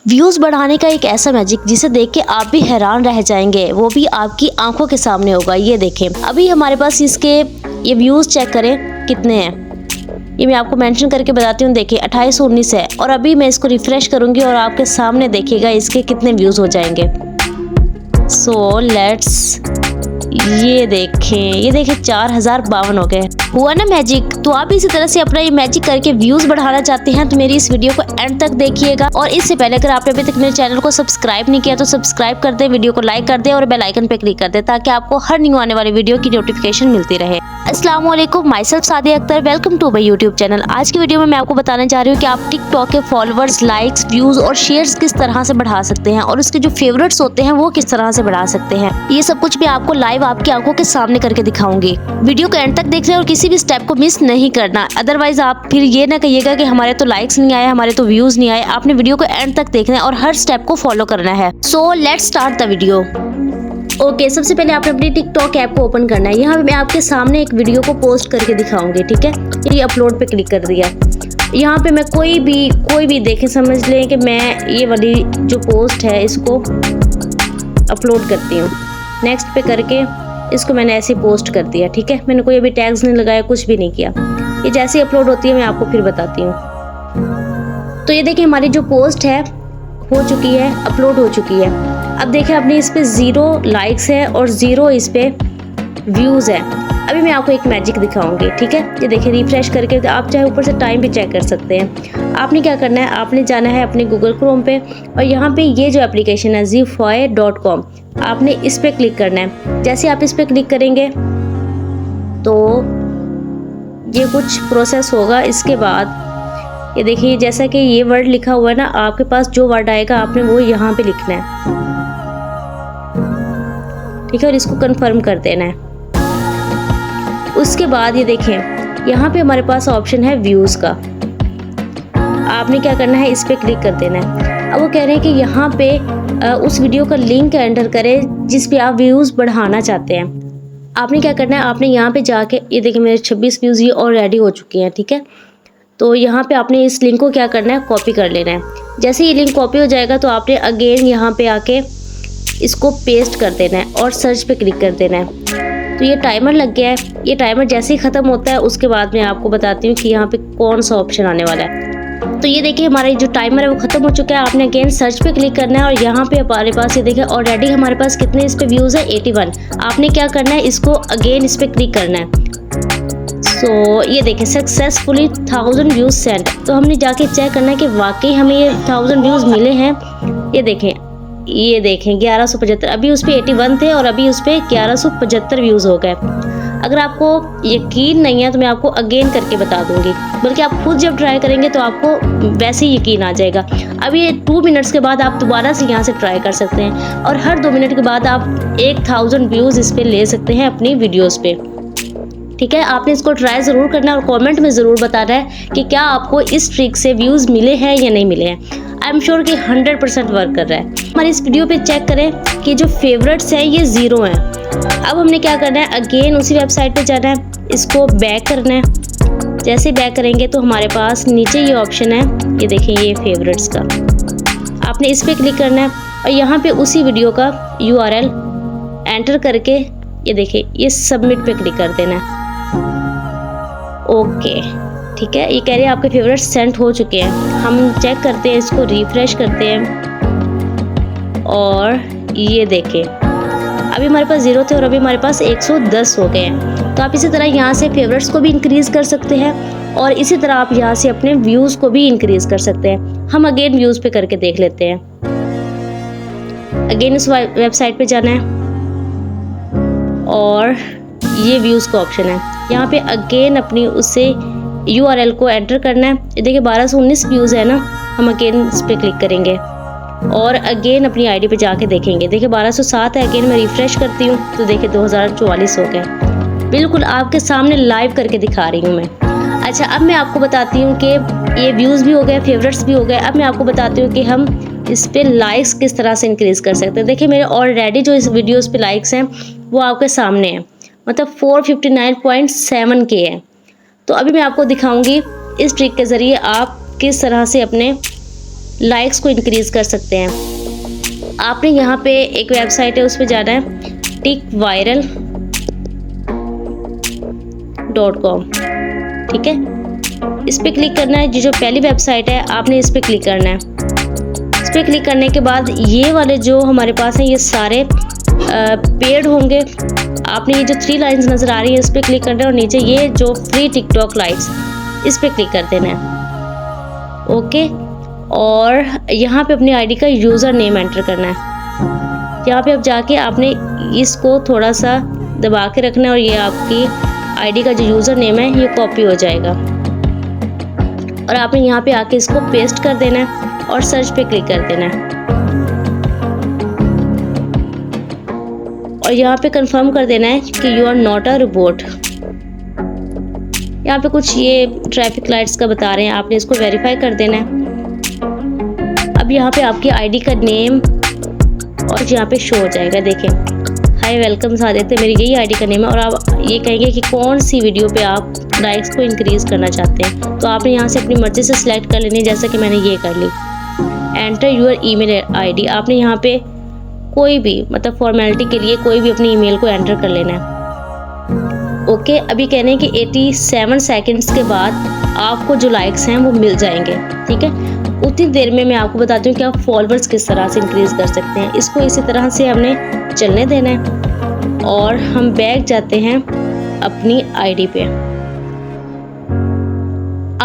Views बढ़ाने का एक ऐसा मैजिक जिसे देख के आप भी हैरान रह जाएंगे, वो भी आपकी आंखों के सामने होगा। ये देखें, अभी हमारे पास इसके ये व्यूज़ चेक करें कितने हैं। ये मैं आपको मेंशन करके बताती हूँ। देखिए 2819 है और अभी मैं इसको रिफ्रेश करूँगी और आपके सामने देखिएगा इसके कितने व्यूज़ हो जाएंगे। सो लेट्स ये देखें 4052 हो गए। हुआ ना मैजिक। तो आप इसी तरह से अपना ये मैजिक करके व्यूज बढ़ाना चाहते हैं तो मेरी इस वीडियो को एंड तक देखिएगा। और इससे पहले अगर आपने अभी तक मेरे चैनल को सब्सक्राइब नहीं किया तो सब्सक्राइब कर दें, वीडियो को लाइक कर दें और बेल आइकन पे क्लिक कर दें ताकि आपको हर न्यू आने वाली वीडियो की नोटिफिकेशन मिलती रहे। अस्सलाम वालेकुम, myself Sadia Akhtar, welcome to my YouTube channel. आज की वीडियो में मैं आपको बताने जा रही हूँ कि आप टिकटॉक के फॉलोअर्स, लाइक्स, व्यूज और शेयर्स किस तरह से बढ़ा सकते हैं और उसके जो फेवरेट्स होते हैं वो किस तरह से बढ़ा सकते हैं। ये सब कुछ मैं आपको लाइव आपकी आंखों के सामने करके दिखाऊंगी। वीडियो को एंड तक देख लें और किसी भी स्टेप को मिस नहीं करना, अदरवाइज आप फिर ये ना कहिएगा कि हमारे तो लाइक्स नहीं आए, हमारे तो व्यूज नहीं आए। आपने वीडियो को एंड तक देखना है और हर स्टेप को फॉलो करना है। So let's start the video. Okay, सबसे पहले आपने अपनी टिकटॉक ऐप को ओपन करना है। यहाँ पे मैं आपके सामने एक वीडियो को पोस्ट करके दिखाऊंगी, ठीक है। ये अपलोड पे क्लिक कर दिया। यहाँ पे मैं कोई भी देखे, समझ लें कि मैं ये वाली जो पोस्ट है इसको अपलोड करती हूँ। नेक्स्ट पे करके इसको मैंने ऐसे पोस्ट कर दिया, ठीक है। मैंने कोई अभी टैग्स नहीं लगाया, कुछ भी नहीं किया। ये जैसे अपलोड होती है मैं आपको फिर बताती हूँ। तो ये देखिए हमारी जो पोस्ट है हो चुकी है, अपलोड हो चुकी है। अब देखिए अपनी इस पे 0 लाइक्स है और 0 इस पे व्यूज़ है। अभी मैं आपको एक मैजिक दिखाऊंगी, ठीक है। ये देखिए रिफ्रेश करके आप चाहे ऊपर से टाइम भी चेक कर सकते हैं। आपने क्या करना है, आपने जाना है अपने गूगल क्रोम पे और यहाँ पे ये जो एप्लीकेशन है zify.com, आपने इस पे क्लिक करना है। जैसे आप इस पे क्लिक करेंगे तो ये कुछ प्रोसेस होगा। इसके बाद ये देखिए जैसा कि ये वर्ड लिखा हुआ है ना, आपके पास जो वर्ड आएगा आपने वो यहाँ पे लिखना है, ठीक है। और इसको कंफर्म कर देना है। उसके बाद ये देखें यहाँ पे हमारे पास ऑप्शन है व्यूज़ का। आपने क्या करना है, इस पे क्लिक कर देना है। अब वो कह रहे हैं कि यहाँ पे उस वीडियो का लिंक एंटर करें जिस पे आप व्यूज़ बढ़ाना चाहते हैं। आपने क्या करना है, आपने यहाँ पे जाके ये देखिए मेरे 26 व्यूज़ ये ऑलरेडी हो चुके हैं, ठीक है। तो यहाँ पे आपने इस लिंक को क्या करना है, कॉपी कर लेना है। जैसे ये लिंक कॉपी हो जाएगा तो आपने अगेन यहाँ पे आके इसको पेस्ट कर देना है और सर्च पे क्लिक कर देना है। तो ये टाइमर लग गया है। ये टाइमर जैसे ही ख़त्म होता है उसके बाद मैं आपको बताती हूँ कि यहाँ पे कौन सा ऑप्शन आने वाला है। तो ये देखिए हमारा जो टाइमर है वो ख़त्म हो चुका है। आपने अगेन सर्च पे क्लिक करना है और यहाँ पे हमारे पास ये देखिए ऑलरेडी हमारे पास कितने इस पे व्यूज़ है, 81। आपने क्या करना है, इसको अगेन इस पे क्लिक करना है। सो ये देखिए सक्सेसफुली 1000 व्यूज़ सेंड। तो हमने जाके चेक करना है कि वाकई हमें ये 1000 व्यूज़ मिले हैं। ये देखें 1175। अभी उस पर 81 थे और अभी उस पर 1175 व्यूज़ हो गए। अगर आपको यकीन नहीं है तो मैं आपको अगेन करके बता दूंगी, बल्कि आप खुद जब ट्राई करेंगे तो आपको वैसे ही यकीन आ जाएगा। अब ये 2 मिनट्स के बाद आप दोबारा से यहाँ से ट्राई कर सकते हैं और हर 2 मिनट के बाद आप 1000 व्यूज़ इस पर ले सकते हैं अपनी वीडियोज़ पे, ठीक है। आपने इसको ट्राई ज़रूर करना है और कमेंट में ज़रूर बताना है कि क्या आपको इस ट्रिक से व्यूज़ मिले हैं या नहीं मिले हैं। आई एम श्योर कि 100% वर्क कर रहा है। हमारे इस वीडियो पे चेक करें कि जो फेवरेट्स हैं ये 0 हैं। अब हमने क्या करना है, अगेन उसी वेबसाइट पे जाना है, इसको बैक करना है। जैसे बैक करेंगे तो हमारे पास नीचे ये ऑप्शन है, ये देखें ये फेवरेट्स का। आपने इस पर क्लिक करना है और यहाँ पे उसी वीडियो का URL एंटर करके ये देखिए ये सबमिट पे क्लिक कर देना है। ओके, ठीक है। ये कह रहे हैं आपके फेवरेट सेंड हो चुके हैं। हम चेक करते हैं, इसको रिफ्रेश करते हैं और ये देखें अभी हमारे पास 0 थे और अभी हमारे पास 110 हो गए हैं। तो आप इसी तरह यहाँ से फेवरेट्स को भी इंक्रीज़ कर सकते हैं और इसी तरह आप यहाँ से अपने व्यूज़ को भी इंक्रीज़ कर सकते हैं। हम अगेन व्यूज़ पे करके देख लेते हैं। अगेन इस वेबसाइट पे जाना है और ये व्यूज़ का ऑप्शन है। यहाँ पे अगेन अपनी उससे URL को एंटर करना है। ये देखिए 1219 व्यूज़ है ना, हम अगेन इस पर क्लिक करेंगे और अगेन अपनी आईडी पे जाके देखेंगे। देखिए 1207 है। अगेन मैं रिफ़्रेश करती हूँ तो देखिए 2044 हो गए। बिल्कुल आपके सामने लाइव करके दिखा रही हूँ मैं। अच्छा, अब मैं आपको बताती हूँ कि ये व्यूज़ भी हो गए, फेवरेट्स भी हो गए। अब मैं आपको बताती हूँ कि हम इस पर लाइक्स किस तरह से इंक्रीज़ कर सकते हैं। देखिए मेरे ऑलरेडी जो इस वीडियोज़ पे लाइक्स हैं वो आपके सामने हैं, मतलब 459.7K है। तो अभी मैं आपको दिखाऊंगी इस ट्रिक के ज़रिए आप किस तरह से अपने लाइक्स को इंक्रीज़ कर सकते हैं। आपने यहाँ पे एक वेबसाइट है, उस पर जाना है tickviral.com, ठीक है। इस पर क्लिक करना है। जो पहली वेबसाइट है आपने इस पर क्लिक करना है। इस पर क्लिक करने के बाद ये वाले जो हमारे पास हैं ये सारे पेड होंगे। आपने ये जो 3 लाइंस नज़र आ रही है इस पर क्लिक करना है और नीचे ये जो फ्री टिकटॉक लाइक्स इस पर क्लिक कर देना है। ओके, और यहाँ पे अपनी आईडी का यूज़र नेम एंटर करना है। यहाँ पे अब जाके आपने इसको थोड़ा सा दबा के रखना है और ये आपकी आईडी का जो यूज़र नेम है ये कॉपी हो जाएगा। और आपने यहाँ पे आके इसको पेस्ट कर देना है और सर्च पे क्लिक कर देना है। और यहाँ पे कंफर्म कर देना है कि you are not a robot. यहाँ पे कुछ ये ट्रैफिक लाइट्स का बता रहे हैं, आपने इसको वेरीफाई कर देना है। अब यहाँ पे आपकी आईडी का नेम और यहाँ पे शो हो जाएगा। देखें, हाय वेलकम सादित, मेरी यही आईडी का नेम है। और आप ये कहेंगे कि कौन सी वीडियो पे आप लाइक्स को इंक्रीज़ करना चाहते हैं, तो आपने यहाँ से अपनी मर्ज़ी से सिलेक्ट कर लेनी है, जैसा कि मैंने ये कर ली। एंटर यूर ईमेल आईडी, आपने यहाँ पे कोई भी मतलब फॉर्मेलिटी के लिए कोई भी अपनी ईमेल को एंटर कर लेना है। ओके, अभी कहने हैं कि 87 सेकंड्स के बाद आपको जो लाइक्स हैं वो मिल जाएंगे, ठीक है। उतनी देर में मैं आपको बताती हूँ कि आप फॉलोअर्स किस तरह से इंक्रीज़ कर सकते हैं। इसको इसी तरह से हमने चलने देना है और हम बैक जाते हैं अपनी आईडी पे।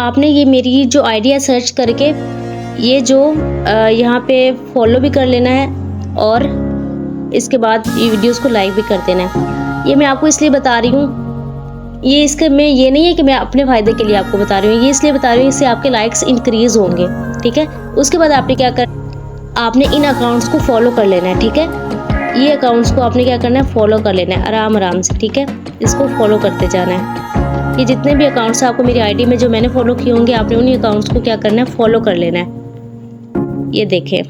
आपने ये मेरी जो आईडी है सर्च करके ये जो यहाँ पे फॉलो भी कर लेना है और इसके बाद ये वीडियोस को लाइक भी कर देना है। ये मैं आपको इसलिए बता रही हूँ, ये इसके में ये नहीं है कि मैं अपने फ़ायदे के लिए आपको बता रही हूँ, ये इसलिए बता रही हूँ इससे आपके लाइक्स इंक्रीज़ होंगे, ठीक है। उसके बाद आपने क्या कर, आपने इन अकाउंट्स को फॉलो कर लेना है, ठीक है। ये अकाउंट्स को आपने क्या करना है, फॉलो कर लेना है आराम आराम से, ठीक है। इसको फॉलो करते जाना है। ये जितने भी अकाउंट्स आपको मेरी आईडी में जो मैंने फॉलो किए होंगे, आपने उन्हीं अकाउंट्स को क्या करना है, फॉलो कर लेना है। ये देखें,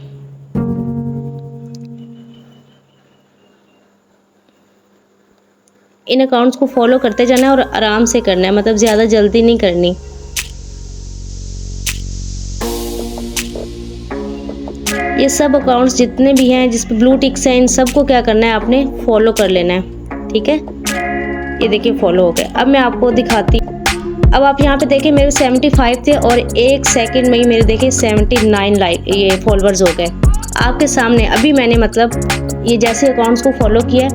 इन अकाउंट्स को फॉलो करते जाना है और आराम से करना है, मतलब ज़्यादा जल्दी नहीं करनी। ये सब अकाउंट्स जितने भी हैं जिस पे ब्लू टिक्स हैं, इन सबको क्या करना है, आपने फॉलो कर लेना है, ठीक है। ये देखिए फॉलो हो गए। अब मैं आपको दिखाती हूँ। अब आप यहाँ पे देखें मेरे 75 थे और 1 सेकंड में ही मेरे देखिए 79 लाइक ये फॉलोअर्स हो गए आपके सामने। अभी मैंने मतलब ये जैसे अकाउंट्स को फॉलो किया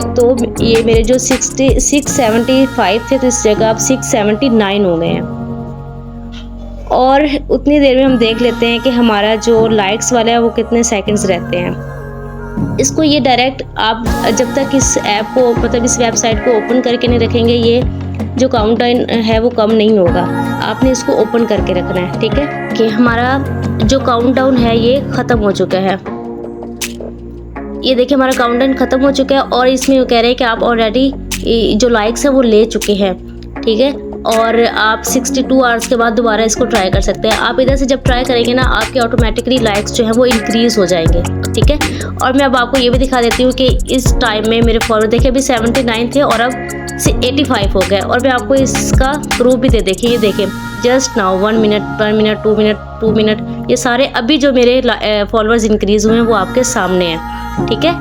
तो ये मेरे जो 675 थे तो इस जगह अब 679 हो गए हैं। और उतनी देर में हम देख लेते हैं कि हमारा जो लाइक्स वाला है वो कितने सेकंड्स रहते हैं। इसको ये डायरेक्ट आप जब तक इस ऐप को मतलब इस वेबसाइट को ओपन करके नहीं रखेंगे, ये जो काउंटडाउन है वो कम नहीं होगा। आपने इसको ओपन करके रखना है, ठीक है। कि हमारा जो काउंटडाउन है ये ख़त्म हो चुका है। ये देखिए हमारा काउंटडाउन ख़त्म हो चुका है और इसमें वो कह रहे हैं कि आप ऑलरेडी जो लाइक्स है वो ले चुके हैं, ठीक है। और आप 62 आवर्स के बाद दोबारा इसको ट्राई कर सकते हैं। आप इधर से जब ट्राई करेंगे ना, आपके ऑटोमेटिकली लाइक्स जो है वो इंक्रीज़ हो जाएंगे, ठीक है। और मैं अब आपको ये भी दिखा देती हूँ कि इस टाइम में मेरे फॉलोअर देखिए अभी 79 थे और अब 85 हो गए। और मैं आपको इसका प्रूफ भी दे देखिए, ये देखिए just now 1 minute 1 minute 2 minute 2 minute, ये सारे अभी जो मेरे फॉलोअर्स इंक्रीज़ हुए हैं वो आपके सामने हैं, ठीक है।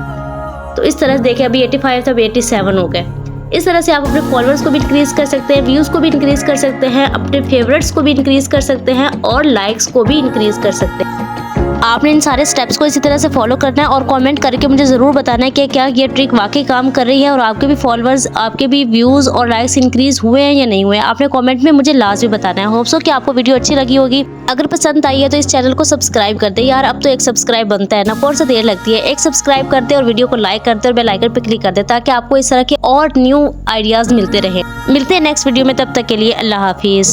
तो इस तरह से देखिए अभी 85 था, अभी 87 हो गए। इस तरह से आप अपने फॉलोअर्स को भी इंक्रीज़ कर सकते हैं, व्यूज़ को भी इंक्रीज़ कर सकते हैं, अपने फेवरेट्स को भी इंक्रीज़ कर सकते हैं और लाइक्स को भी इंक्रीज़ कर सकते हैं। आपने इन सारे स्टेप्स को इसी तरह से फॉलो करना है और कमेंट करके मुझे ज़रूर बताना है कि क्या ये ट्रिक वाकई काम कर रही है और आपके भी फॉलोअर्स, आपके भी व्यूज़ और लाइक्स इंक्रीज़ हुए हैं या नहीं हुए। आपने कमेंट में मुझे लाजमी बताना है। होप सो कि आपको वीडियो अच्छी लगी होगी। अगर पसंद आई है तो इस चैनल को सब्सक्राइब कर दे यार, अब तो एक सब्सक्राइब बनता है ना, कौन सा देर लगती है। एक सब्सक्राइब कर दे और वीडियो को लाइक कर दे और बेल आइकन पर क्लिक कर दे ताकि आपको इस तरह के और न्यू आइडियाज़ मिलते रहे। मिलते हैं नेक्स्ट वीडियो में, तब तक के लिए अल्लाह हाफिज़।